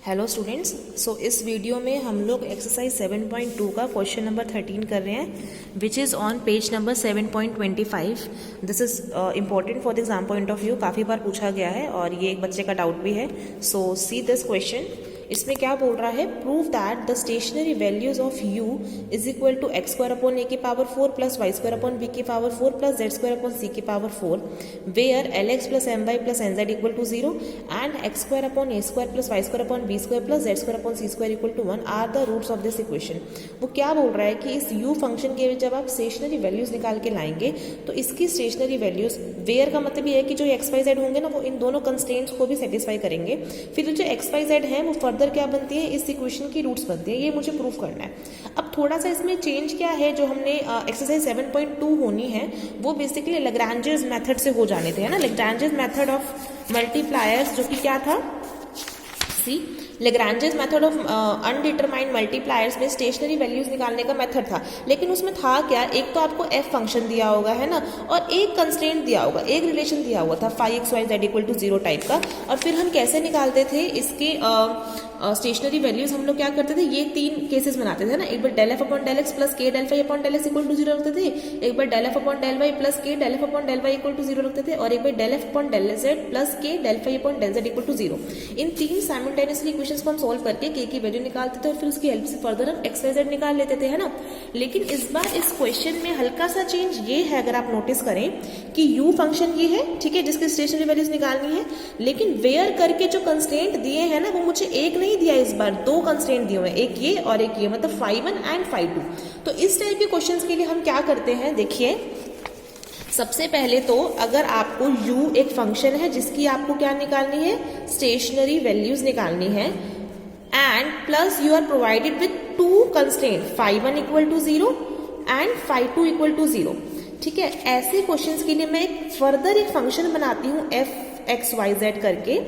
Hello students. इस video में हम लोग एक्सरसाइज 7.2 का क्वेश्चन नंबर 13 कर रहे हैं which is on page number 7.25। This is important for the exam point of view, काफ़ी बार पूछा गया है और ये एक बच्चे का डाउट भी है। So see this question. इसमें क्या बोल रहा है, prove that the stationary values of u is equal to x square upon a की power 4 plus Y square upon B की power 4 plus Z square upon c की power 4 where l x plus M Y plus N Z equal to 0 and x square upon A square plus Y square upon B square plus Z square upon C square equal to 1 are the roots of this equation. वो क्या बोल रहा है कि इस u function के जब आप स्टेशनरी वैल्यूज निकाल के लाएंगे तो इसकी स्टेशनरी वैल्यूज, वेयर का मतलब ये है कि जो एक्स वाई जेड होंगे ना वो इन दोनों कंस्ट्रेंट्स को भी सेटिस्फाई करेंगे। फिर जो एक्स वाई जेड है वो फर्दर क्या बनती है, इस इक्वेशन की रूट्स बनती है। ये मुझे प्रूफ करना है। अब थोड़ा सा इसमें चेंज क्या है, जो हमने एक्सरसाइज 7.2 होनी है वो बेसिकली लैग्रांजेस मेथड से हो जाने थे, है ना। लैग्रांजेस मेथड ऑफ मल्टीप्लायर्स, जो कि क्या था, सी Lagrange's method of undetermined multipliers में स्टेशनरी वैल्यूज निकालने का मेथड था। लेकिन उसमें था क्या, एक तो आपको एफ फंक्शन दिया होगा, है ना, और एक कंस्ट्रेंट दिया होगा, एक रिलेशन दिया हुआ था phi X Y Z equal to 0 type का। और फिर हम कैसे निकालते थे इसके स्टेशनरी वैल्यूज, हम लोग क्या करते थे, ये तीन केसेस बनाते थे ना। एक बार del f upon del x plus k del phi upon del x equal to 0 रखते थे, एक बार del f upon del y plus k del f upon del y equal to 0 रखते थे, और एक बार del f upon del z plus k del phi upon del z equal to 0। इन तीन साइमल्टेनियसली इक्वेशंस को हम सॉल्व करके के की वैल्यू निकालते थे और फिर उसकी हेल्प से फर्दर हम एक्स वाई जेड निकाल लेते थे, है ना। लेकिन इस बार इस क्वेश्चन में हल्का सा चेंज ये है, अगर आप नोटिस करें कि u फंक्शन ये है, ठीक है, जिसकी स्टेशनरी वैल्यूज निकालनी है, लेकिन वेयर करके जो कंस्ट्रेंट दिए हैं ना वो मुझे एक नहीं दिया, इस बार दो कंस्ट्रेंट दिए हुए हैं, एक ये और एक ये, मतलब फाई 1 एंड फाई 2। तो इस टाइप के क्वेश्चंस के लिए हम क्या करते हैं, देखिए सबसे पहले तो अगर आपको u एक फंक्शन है जिसकी आपको क्या निकालनी है, स्टेशनरी वैल्यूज निकालनी है, and plus you are provided with two constraint phi 1 equal to 0 and phi 2 equal to 0, ठीक है। ऐसे क्वेश्चंस के लिए मैं फर्दर एक फंक्शन बनाती हूँ एफ एक्स वाई जेड करके,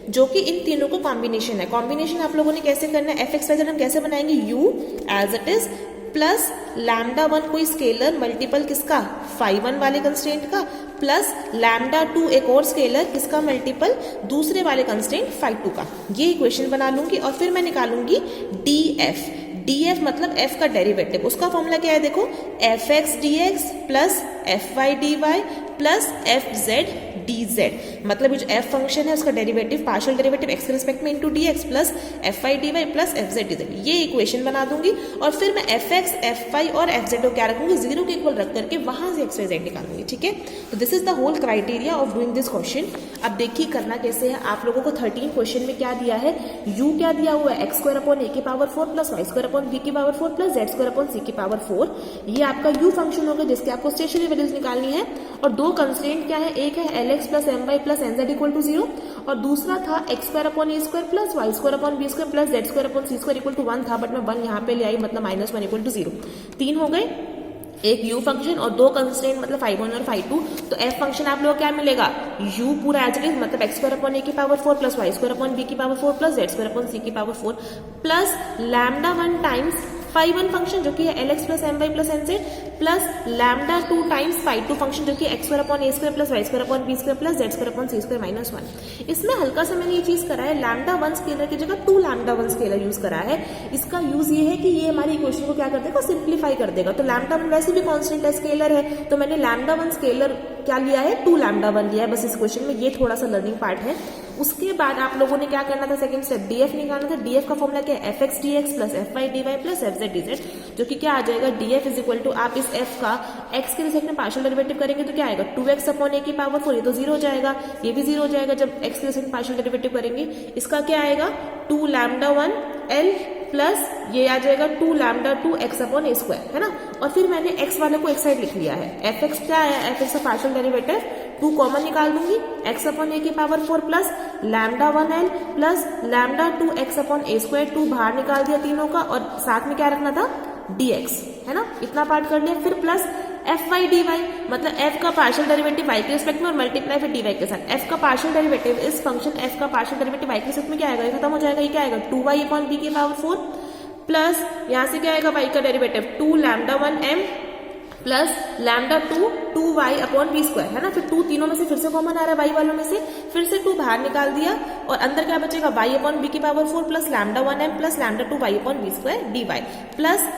जो कि इन तीनों को कॉम्बिनेशन है। कॉम्बिनेशन आप लोगों ने कैसे करना है, एफ एक्स वाई जेड हम कैसे बनाएंगे, u as it is plus lambda 1 कोई स्केलर मल्टीपल किसका, फाई 1 वाले कंस्ट्रेंट का, प्लस लैम्डा 2 एक और स्केलर किसका मल्टीपल, दूसरे वाले कंस्ट्रेंट फाई 2 का। ये इक्वेशन बना लूंगी और फिर मैं निकालूंगी डी एफ। डी एफ मतलब एफ का डेरिवेटिव, उसका फॉर्मूला क्या है, देखो F X D X plus F Y D Y plus F Z D Z, मतलब जो एफ फंक्शन है उसका डेरिवेटिव, पार्शियल डेरिवेटिव एक्स के रिस्पेक्ट में into D X plus F Y D Y plus F Z D Z, ये equation बना दूंगी। और फिर मैं एफ एक्स एफ वाई और एफ जेड को क्या रखूंगी, 0 के इक्वल रख करके वहां से एक्स वाई जेड निकालूंगी, ठीक है। तो this is the whole criteria of doing this question. अब देखिए करना कैसे है, आप लोगों को 13 क्वेश्चन में क्या दिया है, u क्या दिया हुआ है, एक्स स्क्वायर अपॉन ए की power 4 plus Y square upon B की power 4 plus Z square upon c की पावर 4। ये आपका u फंक्शन होगा जिसके आपको स्टेशनरी वैल्यूज निकालनी है। और दो कंस्ट्रेंट क्या है, एक है L x plus M Y plus N Z equal to 0 और दूसरा था X square upon A square plus Y square upon B square plus Z square upon C square equal to 1 था, बट मैं 1 यहाँ पे ले आई, मतलब -1 इक्वल टू 0। तीन हो गए, एक u फंक्शन और दो कंस्ट्रेंट मतलब फाई 1 और फाई 2। तो f फंक्शन आप लोग क्या मिलेगा, u पूरा एज इट इज, मतलब एक्स स्क्वायर अपॉन ए की power 4 plus Y square upon B की power 4 plus Z square upon c की power 4 plus lambda 1 times phi 1 function जो कि है L x plus M Y plus N z plus lambda 2 times phi 2 function जो कि x square upon ए square plus Y square upon B square plus Z square upon सी square minus 1। इसमें हल्का सा मैंने ये चीज करा है, लैम्डा 1 स्केलर की जगह 2 लैम्डा 1 स्केलर यूज करा है। इसका यूज ये है कि ये हमारी इक्वेशन को क्या कर देगा, सिंप्लीफाई कर देगा। तो लैम्डा 1 वैसे भी कॉन्स्टेंट है, स्केलर है, तो मैंने लैम्डा 1 स्केलर क्या लिया है, 2 लैम्डा 1 लिया है बस इस क्वेश्चन में। ये थोड़ा सा लर्निंग पार्ट है। उसके बाद आप लोगों ने क्या करना था, सेकंड स्टेप डीएफ निकालना था। डीएफ का फॉर्मूला क्या है, F X D X plus F Y D Y plus F Z D Z, जो कि क्या आ जाएगा, डीएफ इज इक्वल टू, आप इस एफ का एक्स के रिस्पेक्ट में पार्शियल डेरिवेटिव करेंगे तो क्या आएगा, 2x अपॉन ए की पावर 4, ये तो 0 हो जाएगा, ये भी 0 हो जाएगा जब एक्स के रिस्पेक्ट में पार्शियल डेरिवेटिव करेंगे। इसका क्या आएगा, 2 लैम्डा 1 एल प्लस ये आ जाएगा 2 लैम्डा 2 एक्स अपॉन ए स्क्वायर, है ना। और फिर मैंने एक्स वाले को एक साइड लिख लिया है। एफ एक्स क्या आया, एफ एक्स का पार्शियल डेरिवेटिव 2 कॉमन निकाल दूंगी, एक्स अपॉन ए की power 4 plus lambda 1 l plus lambda 2 x upon ए स्क्वायर, 2 बाहर निकाल दिया तीनों का, और साथ में क्या रखना था, dx, है ना। इतना पार्ट कर लिया। फिर plus F Y D Y, मतलब f का पार्शियल डेरिवेटिव y के रिस्पेक्ट में और मल्टीप्लाई फिर dy के साथ। f का पार्शियल डेरिवेटिव, इस फंक्शन f का पार्शियल डेरिवेटिव y के रिस्पेक्ट में क्या आएगा, ये खत्म हो जाएगा, ये क्या आएगा, 2y अपॉन b की पावर 4 प्लस यहाँ से क्या आएगा, y का derivative 2 lambda 1 m plus lambda 2y upon B square, है ना। फिर 2 तीनों में से फिर से कॉमन आ रहा है y वालों में से, फिर से 2 बाहर निकाल दिया और अंदर क्या बचेगा y अपॉन बी की power 4 plus lambda 1m plus lambda 2y upon B square dy plus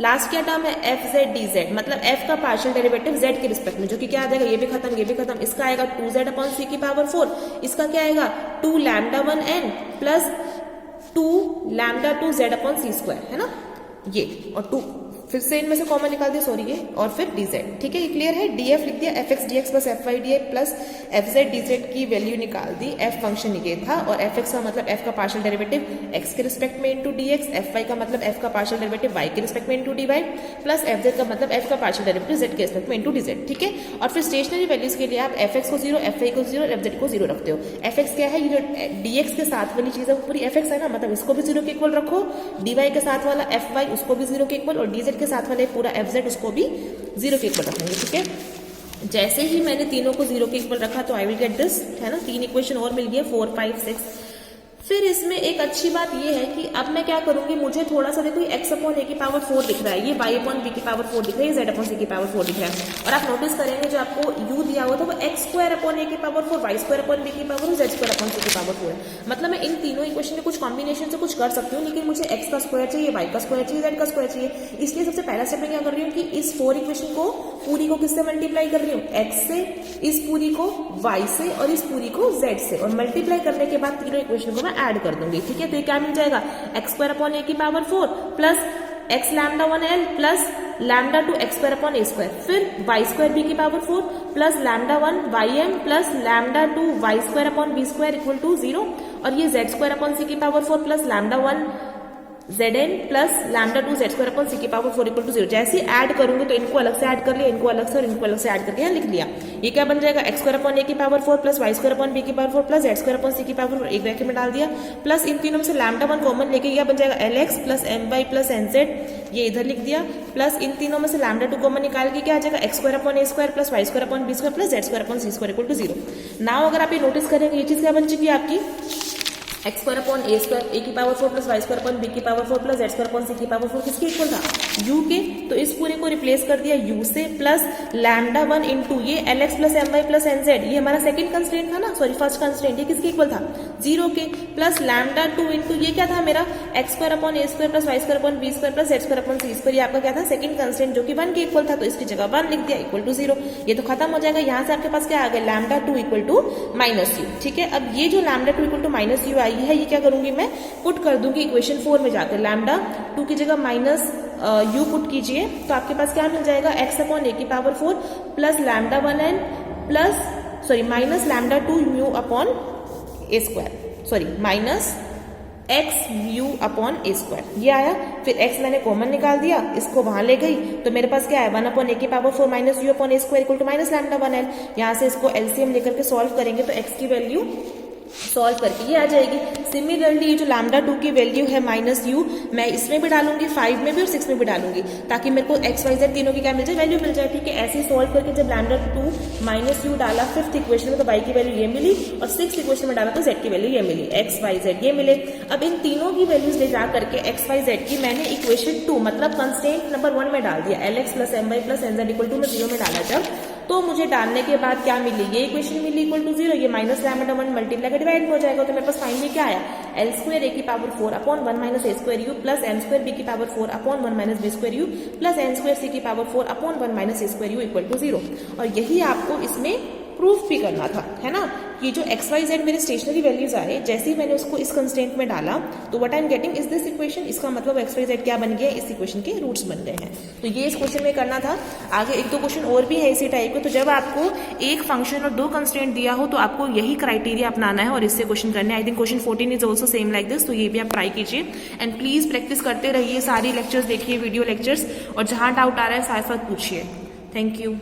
last क्या टर्म है एफ जेड डी जेड, मतलब एफ का पार्शियल डेरिवेटिव जेड के रिस्पेक्ट में, जो कि क्या आ जाएगा, ये भी खत्म ये भी खत्म, इसका आएगा 2z अपॉन सी की पावर 4, इसका क्या आएगा 2 lambda 1n plus 2 lambda 2z upon सी स्क्वायर, है ना ये, और 2 फिर से इनमें से कॉमन निकाल दिया, सॉरी ये, और फिर dz, ठीक है, ये क्लियर है। df लिख दिया, fx dx plus fy dy plus fz dz की वैल्यू निकाल दी, f फंक्शन ये था, और fx का मतलब f का पार्शियल डेरिवेटिव x के रिस्पेक्ट में इंटू dx, fy का मतलब f का पार्शियल डेरिवेटिव y के रिस्पेक्ट में इंटू dy प्लस fz का मतलब f का पार्शियल डेरिवेटिव z के रिस्पेक्ट में इंटू dz, ठीक है। और फिर स्टेशनरी वैल्यूज के लिए आप fx को 0, fy को 0 और fz को 0 रखते हो। fx क्या है, ये जो dx के साथ वाली चीज है वो पूरी fx है ना, मतलब इसको भी 0 के इक्वल रखो, dy के साथ वाला fy उसको भी 0 के इक्वल, और dz के साथ वाले पूरा fz उसको भी 0 के इक्वल रखेंगे, ठीक है। जैसे ही मैंने तीनों को 0 के इक्वल रखा तो आई विल गेट दिस, है ना, 3 इक्वेशन और मिल गया 4 5 6। फिर इसमें एक अच्छी बात ये है कि अब मैं क्या करूंगी, मुझे थोड़ा सा देखो x अपॉन a की पावर 4 दिख रहा है, ये y अपॉन b की पावर 4 दिख रहा है, ये z अपॉन c की पावर 4 दिख रहा है, और आप नोटिस करेंगे जो आपको u दिया हुआ था वो x स्क्वायर अपॉन a की power 4, y square upon b की power, z square upon c की पावर 4 है। मतलब मैं इन तीनों इक्वेशन के कुछ कॉम्बिनेशन से कुछ कर सकती हूँ, लेकिन मुझे x का स्क्वायर चाहिए, y का स्क्वायर चाहिए, z का स्क्वायर चाहिए। इसलिए सबसे पहला स्टेप मैं क्या कर रही हूँ कि इस 4 इक्वेशन को पूरी को किससे मल्टीप्लाई कर रही हूँ, x से, इस पूरी को y से और इस पूरी को z से, और मल्टीप्लाई करने के बाद तीनों इक्वेशन को मैं ऐड कर दूंगी, ठीक है। तो ये क्या मिल जाएगा, x स्क्वायर अपॉन a की power 4 plus x lambda 1l plus lambda 2 x square upon a square, फिर y स्क्वायर b की power 4 plus lambda 1 ym plus lambda 2 y square upon b square equal to 0, और ये z square upon c की power 4 plus lambda 1 zn plus lambda 2 z square upon c की power 4 equal to 0। जैसे ही add करूंगी तो इनको अलग से ऐड कर लिया, इनको अलग से और इनको अलग से ऐड करके यहाँ लिख लिया। ये क्या बन जाएगा, x स्क्वायर अपॉन a की power 4 plus y square upon b की power 4 plus z square upon c की पावर 4, एक ब्रैकेट में डाल दिया, प्लस इन तीनों में से लैम्डा 1 कॉमन लेके यह बन जाएगा lx plus my plus nz, ये इधर लिख दिया, प्लस इन तीनों में से लैम्डा 2 कॉमन निकाल के क्या आ जाएगा, x square upon a square plus y square upon b square plus z square upon c square equal to 0। Now अगर आप ये नोटिस करेंगे ये चीज क्या बन चुकी है आपकी, x square upon a square a की power 4 plus y square upon b की power 4 plus z square upon c की पावर 4 किसके इक्वल था, u के। तो इस पूरे को रिप्लेस कर दिया u से, प्लस लैम्डा 1 इंटू ये lx plus my plus nz, ये हमारा सेकंड कंस्ट्रेंट था ना, सॉरी फर्स्ट कंस्ट्रेंट, ये किसके इक्वल था 0 के, प्लस लैम्डा 2 इंटू ये क्या था मेरा x square upon a square plus y square upon b square plus z square upon c square, ये आपका क्या था सेकंड कंस्ट्रेंट जो कि 1 के इक्वल था, तो इसकी जगह 1 लिख दिया इक्वल टू 0। ये तो खत्म हो जाएगा, यहाँ से आपके पास क्या आ गया, lambda 2 equal to minus u, ठीक है। अब ये जो lambda 2 equal to minus u आई है, ये क्या करूंगी मैं पुट कर दूंगी इक्वेशन 4 में जाकर, लैम्डा 2 की जगह माइनस यू पुट कीजिए, तो आपके पास क्या मिल जाएगा, x अपॉन a की power 4 plus lambda 1n plus sorry minus lambda 2 mu upon a square, sorry minus x mu upon a square, ये आया। फिर x मैंने कॉमन निकाल दिया, इसको वहां ले गई, तो मेरे पास क्या है 1 अपॉन a की power 4 minus U upon a square equal to minus lambda 1l। यहाँ से इसको एलसीएम लेकर के सॉल्व करेंगे तो x की वैल्यू सॉल्व करके ये आ जाएगी। सिमिलरली ये जो लैम्डा 2 की वैल्यू है माइनस यू, मैं इसमें भी डालूंगी, 5 में भी और 6 में भी डालूंगी, ताकि मेरे को एक्स वाई जेड तीनों की क्या मिल जाए, वैल्यू मिल जाए, ठीक है। ऐसे ही सॉल्व करके जब लैम्डा 2 माइनस यू डाला 5th इक्वेशन में तो y की वैल्यू ये मिली, और 6th इक्वेशन में डाला तो z की वैल्यू ये मिली, एक्स वाई जेड ये मिले। अब इन तीनों की वैल्यूज ले जा करके एक्स वाई जेड की मैंने इक्वेशन 2 मतलब कंस्ट्रेंट नंबर 1 में डाल दिया, lx plus my plus nz equal to में 0 में डाला जब, तो मुझे डालने के बाद क्या मिली, ये इक्वेशन मिली इक्वल टू 0, ये माइनस लैम्डा 1 मल्टीप्लाई का डिवाइड हो जाएगा, तो मेरे पास फाइनली क्या आया, एल स्क्वायर a की power 4 upon 1 minus a square u plus m square b की power 4 upon 1 minus b square u plus n square c की power 4 upon 1 minus a square u equal to 0। और यही आपको इसमें proof भी करना था, है ना, कि जो एक्स वाई जेड मेरे स्टेशनरी वैल्यूज आए, जैसे ही मैंने उसको इस कंस्टेंट में डाला तो what I am getting is this equation, इसका मतलब एक्स वाई जेड क्या बन गया, इस इक्वेशन के रूट्स बन गए हैं। तो ये इस क्वेश्चन में करना था। आगे एक दो क्वेश्चन और भी है इसी टाइप के, तो जब आपको एक फंक्शन और 2 कंस्टेंट दिया हो तो आपको यही क्राइटेरिया अपनाना है और इससे क्वेश्चन करने। I think question 14 is also same like this, तो ये भी आप ट्राई कीजिए एंड प्लीज प्रैक्टिस करते रहिए, सारी लेक्चर्स देखिए, वीडियो लेक्चर्स, और जहां डाउट आ रहा है साथ साथ पूछिए। Thank you.